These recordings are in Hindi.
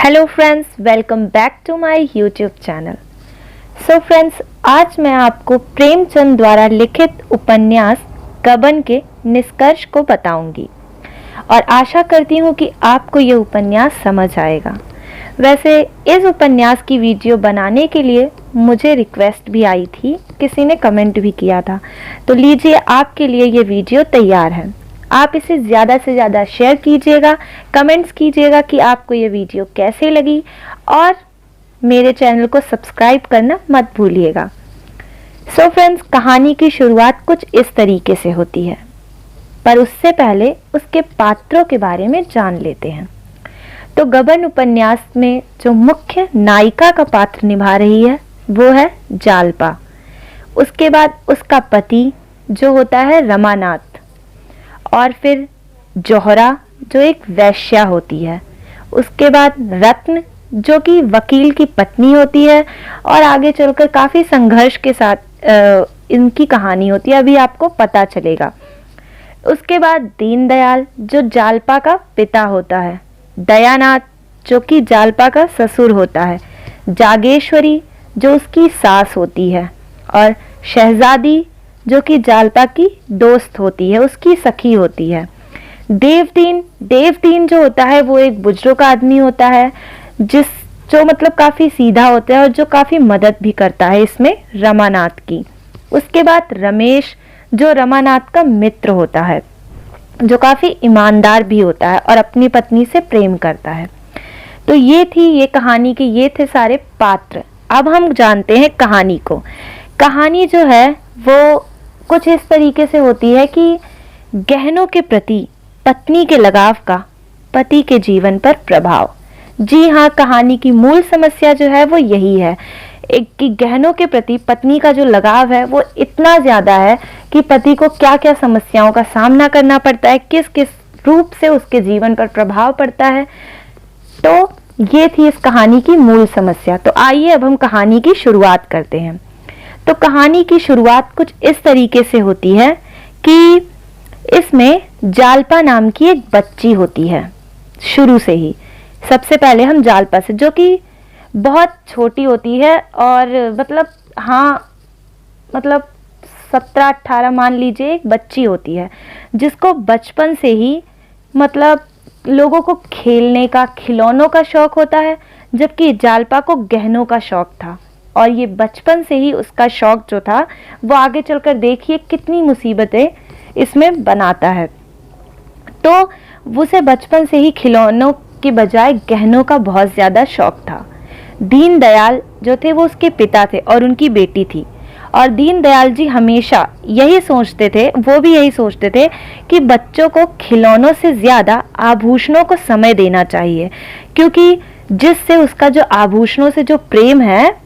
Hello friends, welcome back to my YouTube channel. So friends, आज मैं आपको प्रेमचंद द्वारा लिखित उपन्यास गबन के निष्कर्ष को बताऊंगी और आशा करती हूँ कि आपको ये उपन्यास समझ आएगा। वैसे इस उपन्यास की वीडियो बनाने के लिए मुझे रिक्वेस्ट भी आई थी, किसी ने कमेंट भी किया था, तो लीजिए आपके लिए ये वीडियो तैयार है। आप इसे ज़्यादा से ज़्यादा शेयर कीजिएगा, कमेंट्स कीजिएगा कि आपको ये वीडियो कैसे लगी और मेरे चैनल को सब्सक्राइब करना मत भूलिएगा। सो फ्रेंड्स, कहानी की शुरुआत कुछ इस तरीके से होती है, पर उससे पहले उसके पात्रों के बारे में जान लेते हैं। तो गबन उपन्यास में जो मुख्य नायिका का पात्र निभा रही है वो है जालपा। उसके बाद उसका पति जो होता है रमानाथ, और फिर जोहरा जो एक वैश्या होती है, उसके बाद रत्न जो कि वकील की पत्नी होती है, और आगे चलकर काफ़ी संघर्ष के साथ इनकी कहानी होती है, अभी आपको पता चलेगा। उसके बाद दीनदयाल जो जालपा का पिता होता है, दयानाथ जो कि जालपा का ससुर होता है, जागेश्वरी जो उसकी सास होती है, और शहजादी जो कि जालपा की दोस्त होती है, उसकी सखी होती है। देवतीन जो होता है वो एक बुजुर्ग आदमी होता है, जो मतलब काफ़ी सीधा होता है और जो काफ़ी मदद भी करता है इसमें रमानाथ की। उसके बाद रमेश जो रमानाथ का मित्र होता है, जो काफ़ी ईमानदार भी होता है और अपनी पत्नी से प्रेम करता है। तो ये थी ये कहानी के, ये थे सारे पात्र। अब हम जानते हैं कहानी को। कहानी जो है वो कुछ इस तरीके से होती है कि गहनों के प्रति पत्नी के लगाव का पति के जीवन पर प्रभाव। जी हाँ, कहानी की मूल समस्या जो है वो यही है कि गहनों के प्रति पत्नी का जो लगाव है वो इतना ज़्यादा है कि पति को क्या क्या समस्याओं का सामना करना पड़ता है, किस किस रूप से उसके जीवन पर प्रभाव पड़ता है। तो ये थी इस कहानी की मूल समस्या। तो आइए अब हम कहानी की शुरुआत करते हैं। तो कहानी की शुरुआत कुछ इस तरीके से होती है कि इसमें जालपा नाम की एक बच्ची होती है। शुरू से ही सबसे पहले हम जालपा से, जो कि बहुत छोटी होती है और मतलब 17-18 मान लीजिए एक बच्ची होती है, जिसको बचपन से ही मतलब लोगों को खेलने का, खिलौनों का शौक होता है, जबकि जालपा को गहनों का शौक था। और ये बचपन से ही उसका शौक जो था वो आगे चलकर देखिए कितनी मुसीबतें इसमें बनाता है। तो उसे बचपन से ही खिलौनों के बजाय गहनों का बहुत ज़्यादा शौक था। दीनदयाल जो थे वो उसके पिता थे और उनकी बेटी थी, और दीनदयाल जी हमेशा यही सोचते थे, वो भी यही सोचते थे कि बच्चों को खिलौनों से ज़्यादा आभूषणों को समय देना चाहिए, क्योंकि जिससे उसका जो आभूषणों से जो प्रेम है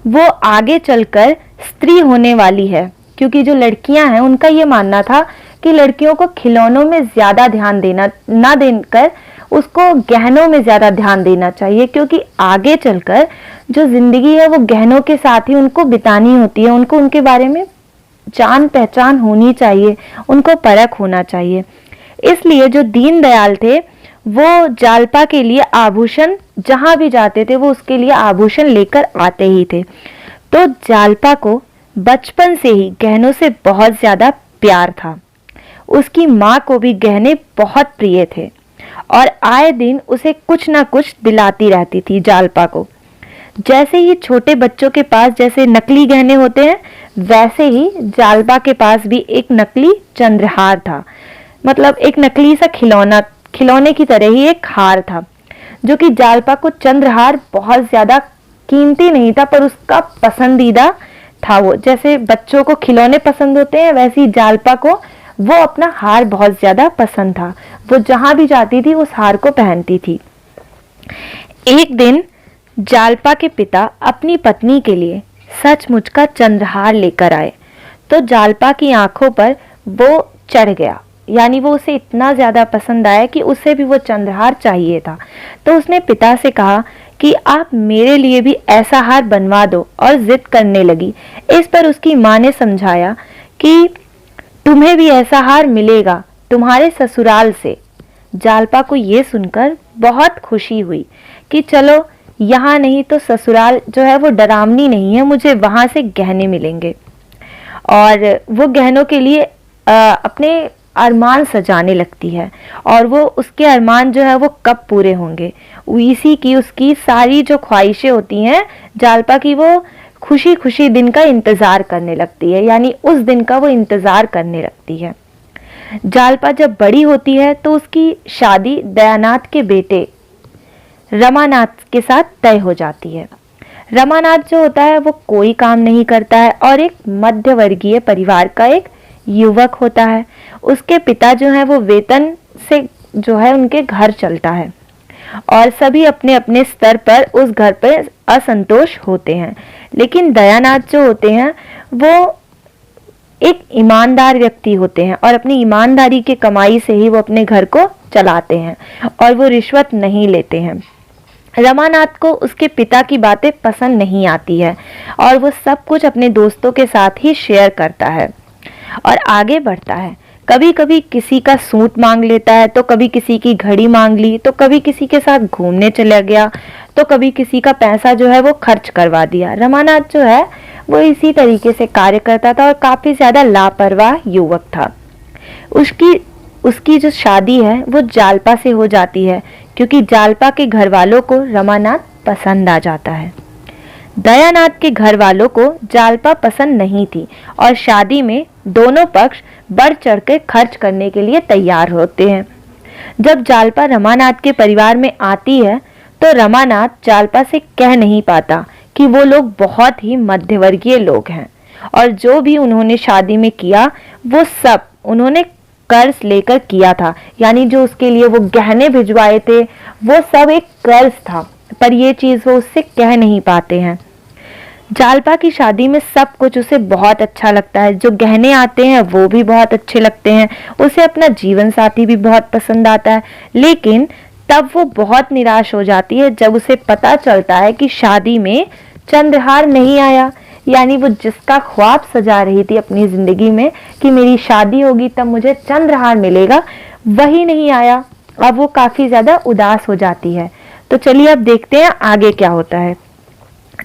वो आगे चलकर स्त्री होने वाली है। क्योंकि जो लड़कियां हैं उनका ये मानना था कि लड़कियों को खिलौनों में ज़्यादा ध्यान देना ना देकर उसको गहनों में ज़्यादा ध्यान देना चाहिए, क्योंकि आगे चलकर जो ज़िंदगी है वो गहनों के साथ ही उनको बितानी होती है। उनको उनके बारे में जान पहचान होनी चाहिए, उनको परख होना चाहिए। इसलिए जो दीनदयाल थे वो जालपा के लिए आभूषण, जहाँ भी जाते थे वो उसके लिए आभूषण लेकर आते ही थे। तो जालपा को बचपन से ही गहनों से बहुत ज़्यादा प्यार था। उसकी माँ को भी गहने बहुत प्रिय थे और आए दिन उसे कुछ ना कुछ दिलाती रहती थी जालपा को। जैसे ही छोटे बच्चों के पास जैसे नकली गहने होते हैं, वैसे ही जालपा के पास भी एक नकली चंद्रहार था। मतलब एक नकली सा खिलौने की तरह ही एक हार था, जो कि जालपा को चंद्रहार बहुत ज़्यादा कीमती नहीं था, पर उसका पसंदीदा था। वो जैसे बच्चों को खिलौने पसंद होते हैं, वैसे ही जालपा को वो अपना हार बहुत ज़्यादा पसंद था। वो जहाँ भी जाती थी उस हार को पहनती थी। एक दिन जालपा के पिता अपनी पत्नी के लिए सचमुच का चंद्रहार लेकर आए, तो जालपा की आंखों पर वो चढ़ गया, यानी वो उसे इतना ज़्यादा पसंद आया कि उसे भी वो चंद्रहार चाहिए था। तो उसने पिता से कहा कि आप मेरे लिए भी ऐसा हार बनवा दो, और जिद करने लगी। इस पर उसकी माँ ने समझाया कि तुम्हें भी ऐसा हार मिलेगा तुम्हारे ससुराल से। जालपा को ये सुनकर बहुत खुशी हुई कि चलो यहाँ नहीं तो ससुराल जो है वो डरावनी नहीं है, मुझे वहाँ से गहने मिलेंगे। और वो गहनों के लिए अपने अरमान सजाने लगती है, और वो उसके अरमान जो है वो कब पूरे होंगे, इसी की उसकी सारी जो ख्वाहिशें होती हैं जालपा की, वो खुशी खुशी दिन का इंतज़ार करने लगती है, यानी उस दिन का वो इंतज़ार करने लगती है। जालपा जब बड़ी होती है तो उसकी शादी दयानाथ के बेटे रमानाथ के साथ तय हो जाती है। रमानाथ जो होता है वो कोई काम नहीं करता है और एक मध्यवर्गीय परिवार का एक युवक होता है। उसके पिता जो है वो वेतन से जो है उनके घर चलता है, और सभी अपने अपने स्तर पर उस घर पर असंतोष होते हैं। लेकिन दयानाथ जो होते हैं वो एक ईमानदार व्यक्ति होते हैं, और अपनी ईमानदारी के कमाई से ही वो अपने घर को चलाते हैं, और वो रिश्वत नहीं लेते हैं। रमानाथ को उसके पिता की बातें पसंद नहीं आती है, और वो सब कुछ अपने दोस्तों के साथ ही शेयर करता है और आगे बढ़ता है। कभी कभी किसी का सूट मांग लेता है, तो कभी किसी की घड़ी मांग ली, तो कभी किसी के साथ घूमने चला गया, तो कभी किसी का पैसा जो है वो खर्च करवा दिया। रमानाथ जो है वो इसी तरीके से कार्य करता था और काफी ज्यादा लापरवाह युवक था। उसकी जो शादी है वो जालपा से हो जाती है, क्योंकि जालपा के घर वालों को रमानाथ पसंद आ जाता है। दयानाथ के घर वालों को जालपा पसंद नहीं थी, और शादी में दोनों पक्ष बढ़ चढ़ के खर्च करने के लिए तैयार होते हैं। जब जालपा रमानाथ के परिवार में आती है तो रमानाथ जालपा से कह नहीं पाता कि वो लोग बहुत ही मध्यवर्गीय लोग हैं, और जो भी उन्होंने शादी में किया वो सब उन्होंने कर्ज लेकर किया था, यानी जो उसके लिए वो गहने भिजवाए थे वो सब एक कर्ज था, पर ये चीज वो उससे कह नहीं पाते हैं। जालपा की शादी में सब कुछ उसे बहुत अच्छा लगता है, जो गहने आते हैं वो भी बहुत अच्छे लगते हैं, उसे अपना जीवन साथी भी बहुत पसंद आता है। लेकिन तब वो बहुत निराश हो जाती है जब उसे पता चलता है कि शादी में चंद्रहार नहीं आया, यानी वो जिसका ख्वाब सजा रही थी अपनी जिंदगी में कि मेरी शादी होगी तब मुझे चंद्रहार मिलेगा, वही नहीं आया। अब वो काफी ज्यादा उदास हो जाती है। तो चलिए अब देखते हैं आगे क्या होता है।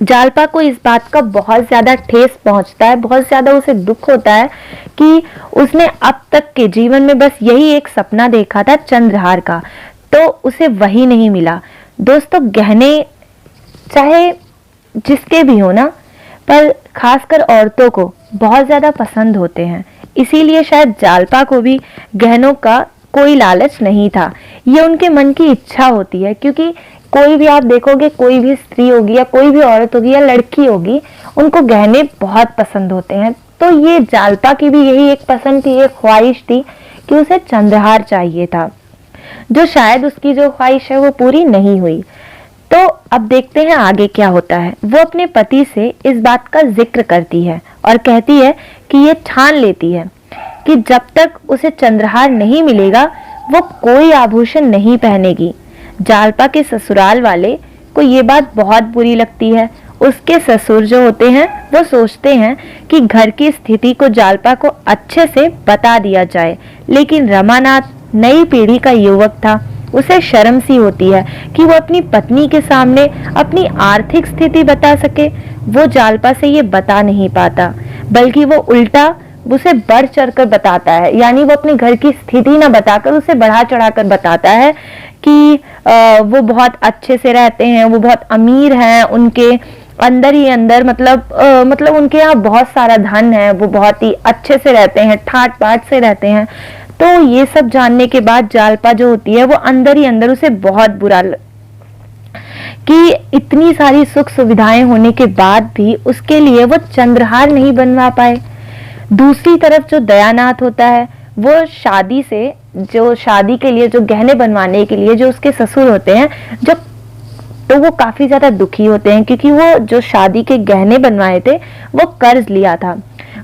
जालपा को इस बात का बहुत ज्यादा ठेस पहुंचता है, बहुत ज्यादा उसे दुख होता है कि उसने अब तक के जीवन में बस यही एक सपना देखा था चंद्रहार का, तो उसे वही नहीं मिला। दोस्तों, गहने चाहे जिसके भी हो ना, पर खासकर औरतों को बहुत ज्यादा पसंद होते हैं, इसीलिए शायद जालपा को भी गहनों का कोई लालच नहीं था। ये उनके मन की इच्छा होती है, क्योंकि कोई भी आप देखोगे, कोई भी स्त्री होगी या कोई भी औरत होगी या लड़की होगी, उनको गहने बहुत पसंद होते हैं। तो ये जालपा की भी यही एक पसंद थी, एक ख्वाहिश थी कि उसे चंद्रहार चाहिए था, जो शायद उसकी जो ख्वाहिश है वो पूरी नहीं हुई। तो अब देखते हैं आगे क्या होता है। वो अपने पति से इस बात का जिक्र करती है और कहती है कि ये ठान लेती है कि जब तक उसे चंद्रहार नहीं मिलेगा वो कोई आभूषण नहीं पहनेगी। जालपा के ससुराल वाले को ये बात बहुत बुरी लगती है। उसके ससुर जो होते हैं वो सोचते हैं कि घर की स्थिति को जालपा को अच्छे से बता दिया जाए, लेकिन रमानाथ नई पीढ़ी का युवक था, उसे शर्म सी होती है कि वो अपनी पत्नी के सामने अपनी आर्थिक स्थिति बता सके। वो जालपा से ये बता नहीं पाता, बल्कि वो उल्टा उसे बढ़ चढ़कर बताता है, यानी वो अपने घर की स्थिति ना बताकर उसे बढ़ा चढ़ाकर बताता है कि वो बहुत अच्छे से रहते हैं, वो बहुत अमीर हैं, उनके अंदर ही अंदर मतलब उनके यहाँ बहुत सारा धन है, वो बहुत ही अच्छे से रहते हैं, ठाट बाट से रहते हैं। तो ये सब जानने के बाद जालपा जो होती है वो अंदर ही अंदर उसे बहुत बुरा कि इतनी सारी सुख सुविधाएं होने के बाद भी उसके लिए वो चंद्रहार नहीं बनवा पाए। दूसरी तरफ जो दयानाथ होता है वो शादी के लिए जो गहने बनवाने के लिए जो उसके ससुर होते हैं, तो वो काफी ज्यादा दुखी होते हैं, क्योंकि वो जो शादी के गहने बनवाए थे वो कर्ज लिया था।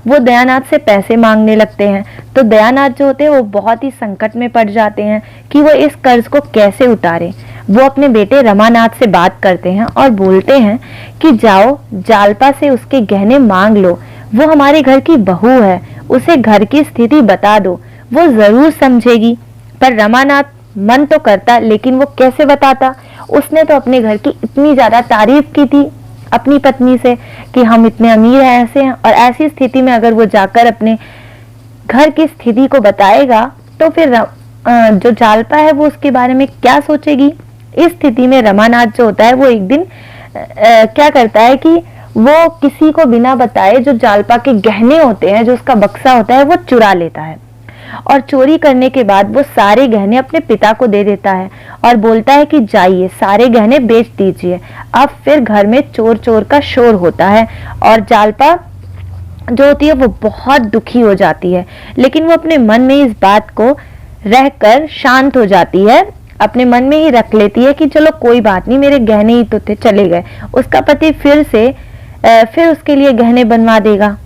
वो दयानाथ से पैसे मांगने लगते हैं, तो दयानाथ जो होते हैं वो बहुत ही संकट में पड़ जाते हैं कि वो इस कर्ज को कैसे उतारे। वो अपने बेटे रमानाथ से बात करते हैं और बोलते हैं कि जाओ जालपा से उसके गहने मांग लो, वो हमारे घर की बहू है, उसे घर की स्थिति बता दो, वो जरूर समझेगी। पर रमानाथ मन तो करता, लेकिन वो कैसे बताता। उसने तो अपने घर की इतनी ज्यादा तारीफ की थी अपनी पत्नी से कि हम इतने अमीर हैं, ऐसे हैं, और ऐसी स्थिति में अगर वो जाकर अपने घर की स्थिति को बताएगा तो फिर जो जालपा है वो उसके बारे में क्या सोचेगी। इस स्थिति में रमानाथ जो होता है वो एक दिन क्या करता है कि वो किसी को बिना बताए जो जालपा के गहने होते हैं, जो उसका बक्सा होता है, वो चुरा लेता है। और चोरी करने के बाद वो सारे गहने अपने पिता को दे देता है और बोलता है कि जाइए सारे गहने बेच दीजिए। अब फिर घर में चोर चोर का शोर होता है और जालपा जो होती है वो बहुत दुखी हो जाती है, लेकिन वो अपने मन में इस बात को रहकर शांत हो जाती है, अपने मन में ही रख लेती है कि चलो कोई बात नहीं, मेरे गहने ही तो थे, चले गए। उसका पति फिर उसके लिए गहने बनवा देगा।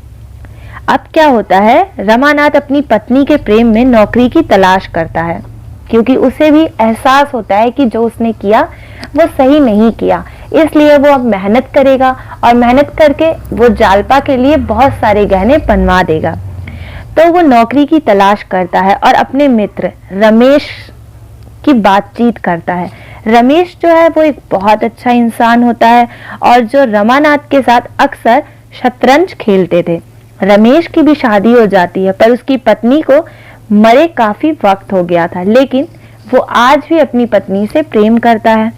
अब क्या होता है, रमानाथ अपनी पत्नी के प्रेम में नौकरी की तलाश करता है, क्योंकि उसे भी एहसास होता है कि जो उसने किया वो सही नहीं किया, इसलिए वो अब मेहनत करेगा और मेहनत करके वो जालपा के लिए बहुत सारे गहने बनवा देगा। तो वो नौकरी की तलाश करता है और अपने मित्र रमेश की बातचीत करता है। रमेश जो है वो एक बहुत अच्छा इंसान होता है और जो रमानाथ के साथ अक्सर शतरंज खेलते थे। रमेश की भी शादी हो जाती है, पर उसकी पत्नी को मरे काफी वक्त हो गया था, लेकिन वो आज भी अपनी पत्नी से प्रेम करता है।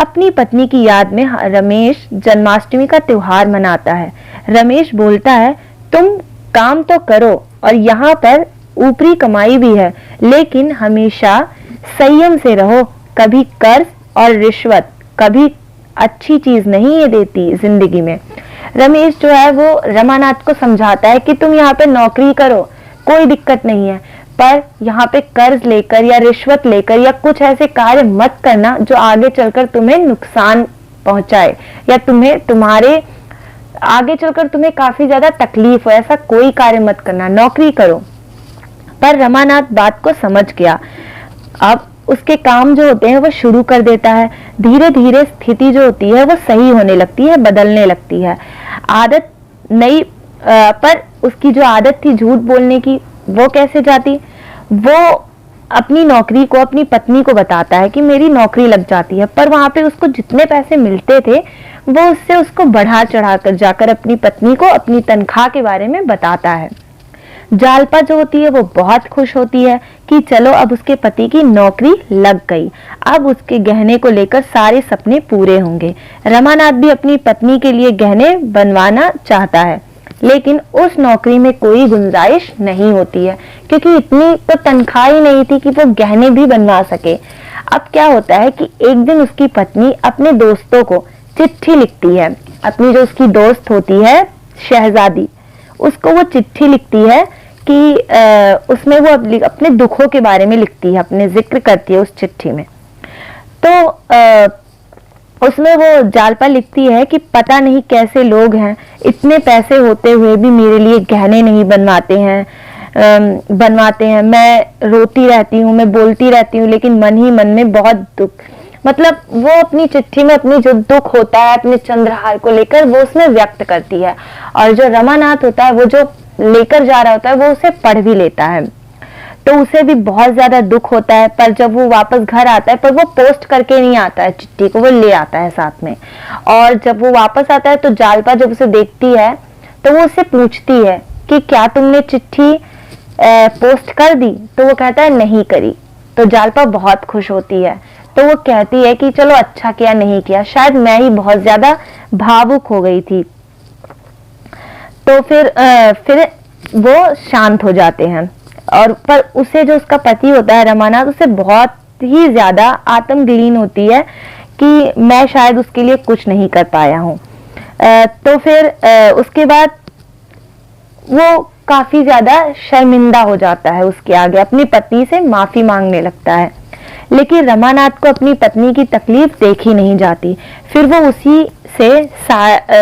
अपनी पत्नी की याद में रमेश जन्माष्टमी का त्योहार मनाता है। रमेश बोलता है, तुम काम तो करो और यहाँ पर ऊपरी कमाई भी है, लेकिन हमेशा संयम से रहो। कभी कर्ज और रिश्वत कभी अच्छी चीज नहीं है देती जिंदगी में। रमेश जो है वो रमानाथ को समझाता है कि तुम यहाँ पे नौकरी करो, कोई दिक्कत नहीं है, पर यहाँ पे कर्ज लेकर या रिश्वत लेकर या कुछ ऐसे कार्य मत करना जो आगे चलकर तुम्हें नुकसान पहुंचाए या तुम्हारे आगे चलकर तुम्हें काफी ज्यादा तकलीफ हो, ऐसा कोई कार्य मत करना, नौकरी करो। पर रमानाथ बात को समझ गया। अब उसके काम जो होते हैं वो शुरू कर देता है। धीरे धीरे स्थिति जो होती है वो सही होने लगती है, बदलने लगती है। आदत नई पर उसकी जो आदत थी झूठ बोलने की, वो कैसे जाती। वो अपनी नौकरी को अपनी पत्नी को बताता है कि मेरी नौकरी लग जाती है, पर वहां पे उसको जितने पैसे मिलते थे वो उससे उसको बढ़ा चढ़ा कर जाकर अपनी पत्नी को अपनी तनख्वाह के बारे में बताता है। जालपा जो होती है वो बहुत खुश होती है कि चलो अब उसके पति की नौकरी लग गई, अब उसके गहने को लेकर सारे सपने पूरे होंगे। रमानाथ भी अपनी पत्नी के लिए गहने बनवाना चाहता है, लेकिन उस नौकरी में कोई गुंजाइश नहीं होती है, क्योंकि इतनी तो तनख्वाह ही नहीं थी कि वो गहने भी बनवा सके। अब क्या होता है कि एक दिन उसकी पत्नी अपने दोस्तों को चिट्ठी लिखती है। अपनी जो उसकी दोस्त होती है शहजादी, उसको वो चिट्ठी लिखती है कि उसमें वो अपने दुखों के बारे में लिखती है, अपने जिक्र करती है उस चिट्ठी में। तो उसमें वो जालपा लिखती है कि पता नहीं कैसे लोग हैं, इतने पैसे होते हुए भी मेरे लिए गहने नहीं बनवाते हैं। मैं रोती रहती हूँ, मैं बोलती रहती हूँ, लेकिन मन ही मन में बहुत दुख। मतलब वो अपनी चिट्ठी में अपनी जो दुख होता है अपने चंद्रहार को लेकर वो उसमें व्यक्त करती है, और जो रमानाथ होता है वो जो लेकर जा रहा होता है वो उसे पढ़ भी लेता है। तो उसे भी बहुत ज्यादा दुख होता है, पर जब वो वापस घर आता है, पर वो पोस्ट करके नहीं आता है चिट्ठी को, वो ले आता है साथ में। और जब वो वापस आता है तो जालपा जब उसे देखती है तो वो उससे पूछती है कि क्या तुमने चिट्ठी पोस्ट कर दी। तो वो कहता है नहीं करी। तो जालपा बहुत खुश होती है, तो वो कहती है कि चलो अच्छा किया, नहीं किया, शायद मैं ही बहुत ज्यादा भावुक हो गई थी। तो फिर वो शांत हो जाते हैं। और पर उसे जो उसका पति होता है रमानाथ, उसे बहुत ही ज्यादा आत्मग्लीन होती है कि मैं शायद उसके लिए कुछ नहीं कर पाया हूँ। तो फिर उसके बाद वो काफी ज्यादा शर्मिंदा हो जाता है, उसके आगे अपनी पत्नी से माफी मांगने लगता है। लेकिन रमानाथ को अपनी पत्नी की तकलीफ देखी नहीं जाती। फिर वो उसी से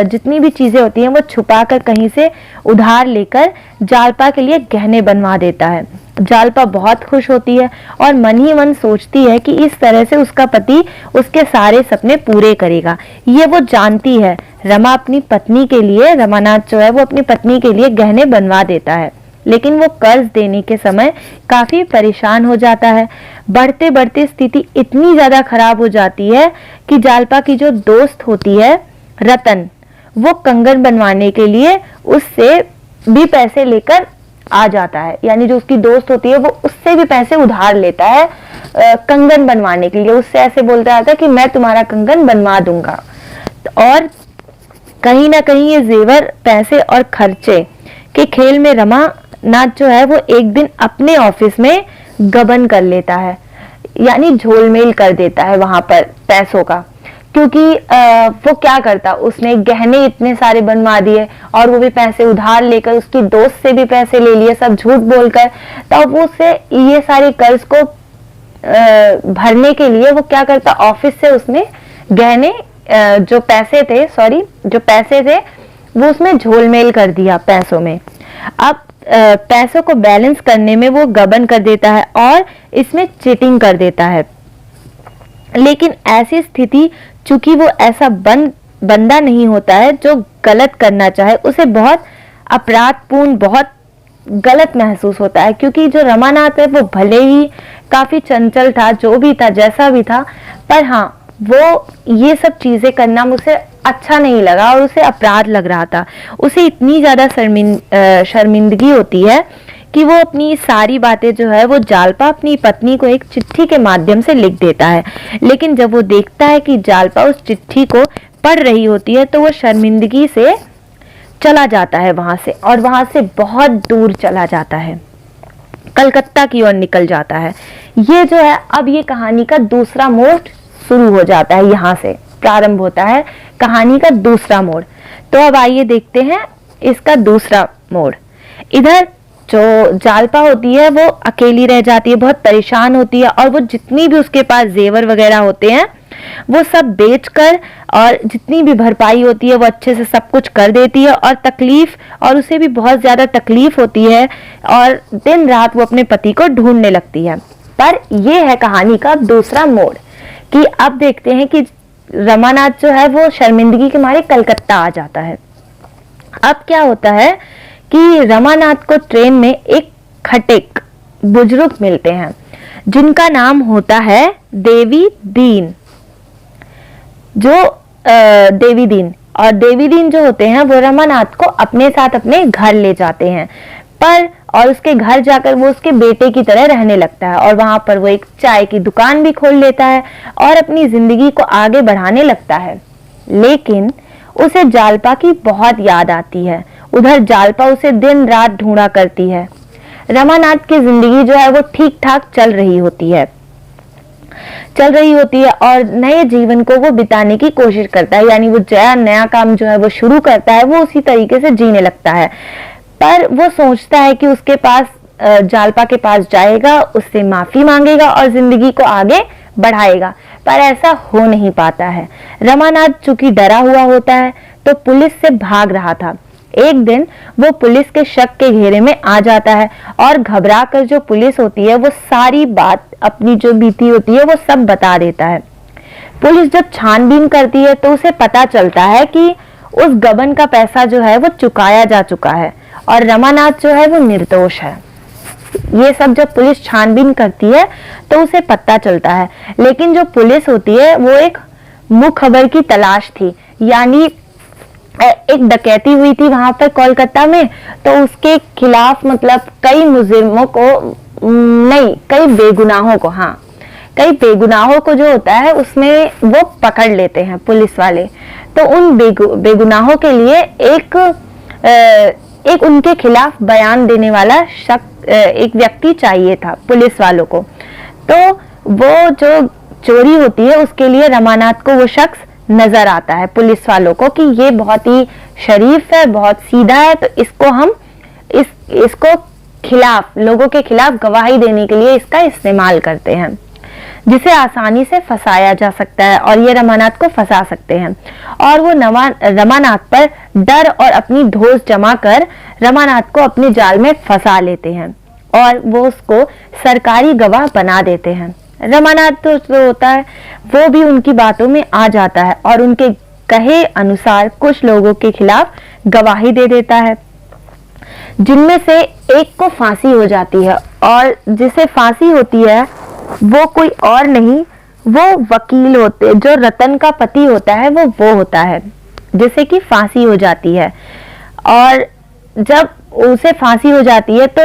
जितनी भी चीजें होती हैं वो छुपा कर कहीं से उधार लेकर जालपा के लिए गहने बनवा देता है। जालपा बहुत खुश होती है और मन ही मन सोचती है कि इस तरह से उसका पति उसके सारे सपने पूरे करेगा। ये वो जानती है। रमा अपनी पत्नी के लिए, रमानाथ जो है वो अपनी पत्नी के लिए गहने बनवा देता है। लेकिन वो कर्ज देने के समय काफी परेशान हो जाता है। बढ़ते बढ़ते स्थिति इतनी ज्यादा खराब हो जाती है कि जालपा की जो दोस्त होती है रतन, वो कंगन बनवाने के लिए उससे भी पैसे लेकर आ जाता है। यानी जो उसकी दोस्त होती है वो उससे भी पैसे उधार लेता है कंगन बनवाने के लिए। उससे ऐसे बोलता है कि मैं तुम्हारा कंगन बनवा दूंगा। और कहीं ना कहीं ये जेवर, पैसे और खर्चे के खेल में रमानाथ जो है वो एक दिन अपने ऑफिस में गबन कर लेता है, यानी झोलमेल कर देता है वहां पर पैसों का। क्योंकि वो क्या करता, उसने गहने इतने सारे बनवा दिए और वो भी पैसे उधार लेकर, उसकी दोस्त से भी पैसे ले लिए, सब झूठ बोलकर। तब वो उसे ये सारे कर्ज को भरने के लिए वो क्या करता, ऑफिस से उसने गहने जो पैसे थे वो उसमें झोलमेल कर दिया पैसों में। अब पैसों को बैलेंस करने में वो गबन कर देता है और इसमें चीटिंग कर देता है। लेकिन ऐसी स्थिति, चूंकि वो ऐसा बंदा नहीं होता है जो गलत करना चाहे, उसे बहुत अपराधपूर्ण, बहुत गलत महसूस होता है। क्योंकि जो रमानाथ है वो भले ही काफी चंचल था, जो भी था, जैसा भी था, पर हाँ, वो ये सब चीजें करना मुझे अच्छा नहीं लगा और उसे अपराध लग रहा था। उसे इतनी ज्यादा शर्मिंदगी होती है कि वो अपनी सारी बातें जो है वो जालपा अपनी पत्नी को एक चिट्ठी के माध्यम से लिख देता है। लेकिन जब वो देखता है कि जालपा उस चिट्ठी को पढ़ रही होती है तो वो शर्मिंदगी से चला जाता है वहां से, और वहां से बहुत दूर चला जाता है, कलकत्ता की ओर निकल जाता है। ये जो है, अब ये कहानी का दूसरा मोड़ शुरू हो जाता है, यहाँ से प्रारंभ होता है कहानी का दूसरा मोड़। तो अब आइए देखते हैं इसका दूसरा मोड़। इधर जो जालपा होती है वो अकेली रह जाती है, बहुत परेशान होती है, और वो जितनी भी उसके पास जेवर वगैरह होते हैं वो सब बेचकर, और जितनी भी भरपाई होती है वो अच्छे से सब कुछ कर देती है। और उसे भी बहुत ज्यादा तकलीफ होती है और दिन रात वो अपने पति को ढूंढने लगती है। पर यह है कहानी का दूसरा मोड़ कि अब देखते हैं कि रमानाथ जो है वो शर्मिंदगी के मारे कलकत्ता आ जाता है। अब क्या होता है कि रमानाथ को ट्रेन में एक खटेक बुजुर्ग मिलते हैं जिनका नाम होता है देवी दीन। और देवी दीन जो होते हैं वो रमानाथ को अपने साथ अपने घर ले जाते हैं, और उसके घर जाकर वो उसके बेटे की तरह रहने लगता है, और वहां पर वो एक चाय की दुकान भी खोल लेता है और अपनी जिंदगी को आगे बढ़ाने लगता है। लेकिन उसे जालपा की बहुत याद आती है। उधर जालपा उसे दिन रात ढूंढा करती है। रमानाथ की जिंदगी जो है वो ठीक ठाक चल रही होती है और नए जीवन को वो बिताने की कोशिश करता है। यानी वो नया काम जो है वो शुरू करता है, वो उसी तरीके से जीने लगता है। पर वो सोचता है कि उसके पास जालपा के पास जाएगा, उससे माफी मांगेगा और जिंदगी को आगे बढ़ाएगा, पर ऐसा हो नहीं पाता है। रमानाथ चूंकि डरा हुआ होता है तो पुलिस से भाग रहा था। एक दिन वो पुलिस के शक के घेरे में आ जाता है और घबरा कर जो पुलिस होती है वो सारी बात, अपनी जो बीती होती है वो सब बता देता है। पुलिस जब छानबीन करती है तो उसे पता चलता है कि उस गबन का पैसा जो है वो चुकाया जा चुका है और रमानाथ जो है वो निर्दोष है। ये सब जब पुलिस छानबीन करती है तो उसे पता चलता है। लेकिन जो पुलिस होती है वो एक मुखबर की तलाश थी, यानी एक डकैती हुई थी वहां पर कोलकाता में, तो उसके खिलाफ मतलब कई मुजरिमों को नहीं, कई बेगुनाहों को जो होता है उसमें वो पकड़ लेते हैं पुलिस वाले। तो उन बेगुनाहों के लिए एक उनके खिलाफ बयान देने वाला एक व्यक्ति चाहिए था पुलिस वालों को। तो वो जो चोरी होती है उसके लिए रमानाथ को वो शख्स नजर आता है पुलिस वालों को कि ये बहुत ही शरीफ है, बहुत सीधा है, तो इसको हम इसको खिलाफ, लोगों के खिलाफ गवाही देने के लिए इसका इस्तेमाल करते हैं, जिसे आसानी से फंसाया जा सकता है और ये रमानाथ को फंसा सकते हैं। और वो रमानाथ पर डर और अपनी धौंस जमा कर रमानाथ को अपने जाल में फंसा लेते हैं और वो उसको सरकारी गवाह बना देते हैं। रमानाथ तो जो होता है वो भी उनकी बातों में आ जाता है और उनके कहे अनुसार कुछ लोगों के खिलाफ गवाही दे देता है। जिनमें से एक को फांसी हो जाती है, और जिसे फांसी होती है वो कोई और नहीं, वो वकील होते, जो रतन का पति होता है वो होता है जिसे कि फांसी हो जाती है। और जब उसे फांसी हो जाती है तो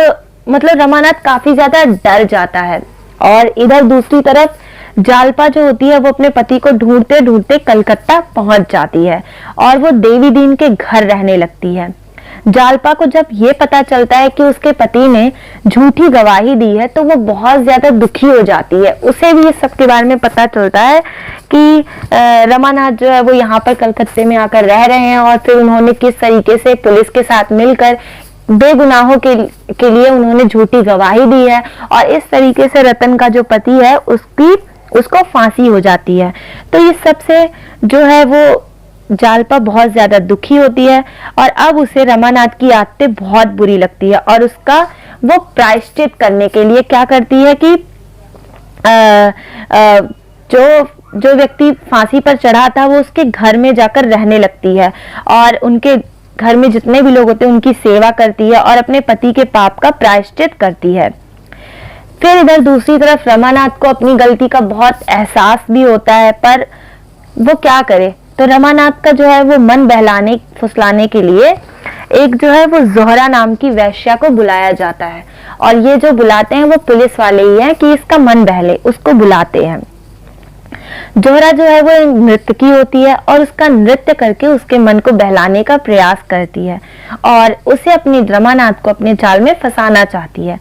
मतलब रमानाथ काफी ज्यादा डर जाता है, और इधर दूसरी तरफ जालपा जो होती है वो अपने पति को ढूंढते ढूंढते कलकत्ता पहुंच जाती है और वो देवी दीन के घर रहने लगती है। जालपा को जब ये पता चलता है कि उसके पति ने झूठी गवाही दी है तो वो बहुत ज्यादा दुखी हो जाती है। उसे भी इस सब के बारे में पता चलता है कि रमानाथ जो है वो यहाँ पर कलकत्ते में आकर रह रहे हैं, और फिर उन्होंने किस तरीके से पुलिस के साथ मिलकर बेगुनाहों के लिए उन्होंने झूठी गवाही दी है, और इस तरीके से रतन का जो पति है उसको फांसी हो जाती है। तो इस सब से जो है वो जालपा बहुत ज्यादा दुखी होती है, और अब उसे रमानाथ की आदतें बहुत बुरी लगती है, और उसका वो प्रायश्चित करने के लिए क्या करती है कि जो व्यक्ति फांसी पर चढ़ा था वो उसके घर में जाकर रहने लगती है, और उनके घर में जितने भी लोग होते हैं उनकी सेवा करती है और अपने पति के पाप का प्रायश्चित करती है। फिर इधर दूसरी तरफ रमानाथ को अपनी गलती का बहुत एहसास भी होता है, पर वो क्या करे। तो रमानाथ का जो है वो मन बहलाने फुसलाने के लिए एक जो है वो जोहरा नाम की वैश्या को बुलाया जाता है, और ये जो बुलाते हैं वो पुलिस वाले ही हैं कि इसका मन बहले, उसको बुलाते हैं। जोहरा जो है वो नृत्यकी होती है और उसका नृत्य करके उसके मन को बहलाने का प्रयास करती है और उसे अपने रमानाथ को अपने जाल में फंसाना चाहती है।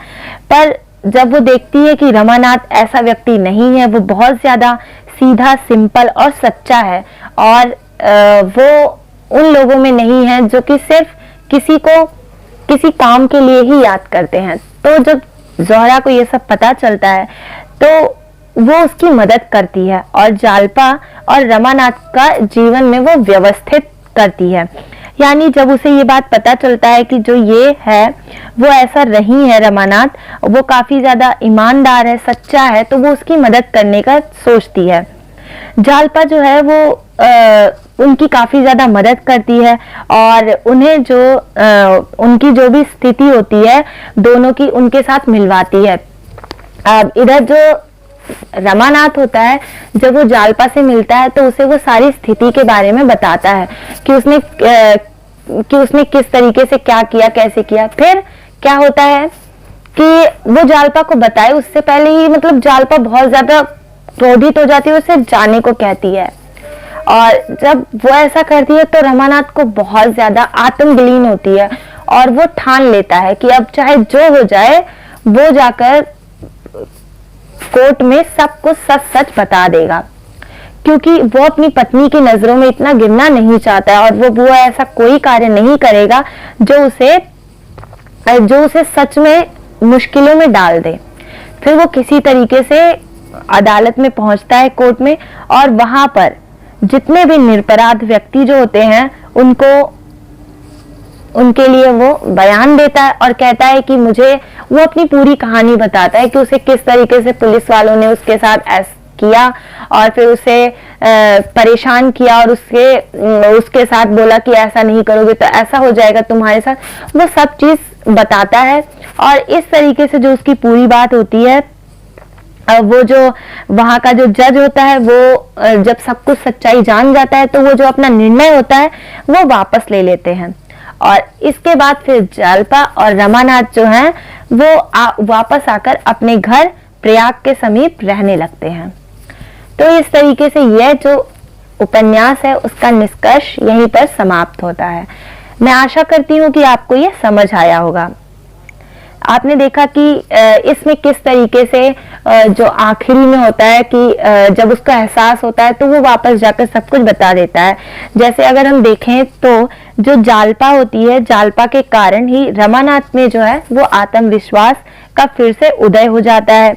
पर जब वो देखती है कि रमानाथ ऐसा व्यक्ति नहीं है, वो बहुत ज्यादा सीधा, सिंपल और सच्चा है, और वो उन लोगों में नहीं है जो कि सिर्फ किसी को किसी काम के लिए ही याद करते हैं। तो जब जोहरा को ये सब पता चलता है तो वो उसकी मदद करती है और जालपा और रमानाथ का जीवन में वो व्यवस्थित करती है। यानी जब उसे ये बात पता चलता है कि जो ये है वो ऐसा नहीं है, रमानाथ वो काफी ज्यादा ईमानदार है, सच्चा है, तो वो उसकी मदद करने का सोचती है। जालपा जो है वो उनकी काफी ज्यादा मदद करती है और उन्हें जो उनकी जो भी स्थिति होती है दोनों की उनके साथ मिलवाती है। अब इधर जो रमानाथ होता है, जब वो जालपा से मिलता है तो उसे वो सारी स्थिति के बारे में बताता है कि उसने किस तरीके से क्या किया, कैसे किया। फिर क्या होता है कि वो जालपा को बताए उससे पहले ही मतलब जालपा बहुत ज्यादा क्रोधित हो जाती है, उसे जाने को कहती है, और जब वो ऐसा करती है तो रमानाथ को बहुत ज्यादा आत्मविलीन होती है और वो ठान लेता है कि अब चाहे जो हो जाए वो जाकर कोर्ट में सब कुछ सच सच बता देगा, क्योंकि वो अपनी पत्नी की नजरों में इतना गिरना नहीं चाहता है और वो ऐसा कोई कार्य नहीं करेगा जो उसे सच में मुश्किलों में डाल दे। फिर वो किसी तरीके से अदालत में पहुंचता है, कोर्ट में, और वहां पर जितने भी निरपराध व्यक्ति जो होते हैं उनके लिए वो बयान देता है और कहता है कि वो अपनी पूरी कहानी बताता है कि उसे किस तरीके से पुलिस वालों ने उसके साथ ऐसा किया और फिर उसे परेशान किया और उसके साथ बोला कि ऐसा नहीं करोगे तो ऐसा हो जाएगा तुम्हारे साथ। वो सब चीज बताता है और इस तरीके से जो उसकी पूरी बात होती है, वो जो वहां का जो जज होता है वो जब सब कुछ सच्चाई जान जाता है तो वो जो अपना निर्णय होता है वो वापस ले लेते हैं। और इसके बाद फिर जालपा और रमानाथ जो हैं वो वापस आकर अपने घर प्रयाग के समीप रहने लगते हैं। तो इस तरीके से यह जो उपन्यास है उसका निष्कर्ष यहीं पर समाप्त होता है। मैं आशा करती हूँ कि आपको यह समझ आया होगा। आपने देखा कि इसमें किस तरीके से जो आखिरी में होता है कि जब उसका एहसास होता है तो वो वापस जाकर सब कुछ बता देता है। जैसे अगर हम देखें तो जो जालपा होती है, जालपा के कारण ही रमानाथ में जो है वो आत्मविश्वास का फिर से उदय हो जाता है,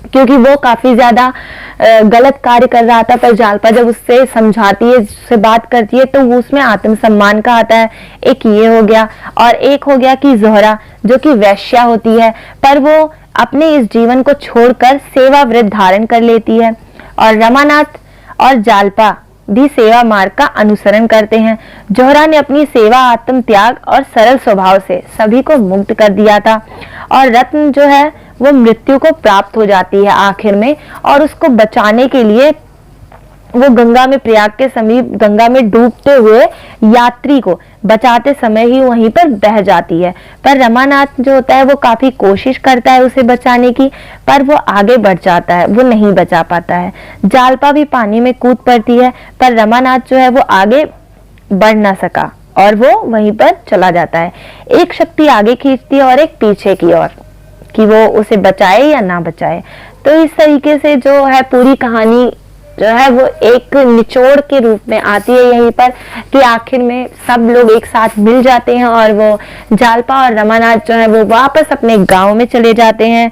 क्योंकि वो काफी ज्यादा गलत कार्य कर रहा था, पर जालपा जब उससे समझाती है, उससे बात करती है तो वो उसमें आत्मसम्मान का आता है। एक ये हो गया, और एक हो गया कि जोहरा जो कि वैश्या होती है, पर वो अपने इस जीवन को छोड़कर सेवा व्रत धारण कर लेती है। और रमानाथ और जालपा भी सेवा मार्ग का अनुसरण करते हैं। जोहरा ने अपनी सेवा, आत्म त्याग और सरल स्वभाव से सभी को मुक्त कर दिया था और रत्न जो है वो मृत्यु को प्राप्त हो जाती है आखिर में, और उसको बचाने के लिए वो गंगा में, प्रयाग के समीप गंगा में डूबते हुए यात्री को बचाते समय ही वहीं पर बह जाती है। पर रमानाथ जो होता है वो काफी कोशिश करता है उसे बचाने की, पर वो आगे बढ़ जाता है, वो नहीं बचा पाता है। जालपा भी पानी में कूद पड़ती है, पर रमानाथ जो है वो आगे बढ़ ना सका और वो वहीं पर चला जाता है। एक शक्ति आगे खींचती है और एक पीछे की ओर, कि वो उसे बचाए या ना बचाए। तो इस तरीके से जो है पूरी कहानी जो है वो एक निचोड़ के रूप में आती है यहीं पर, कि आखिर में सब लोग एक साथ मिल जाते हैं और वो जालपा और रमानाथ जो है वो वापस अपने गांव में चले जाते हैं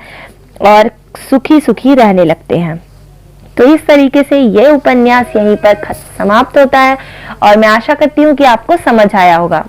और सुखी सुखी रहने लगते हैं। तो इस तरीके से ये उपन्यास यहीं पर समाप्त होता है और मैं आशा करती हूँ कि आपको समझ आया होगा।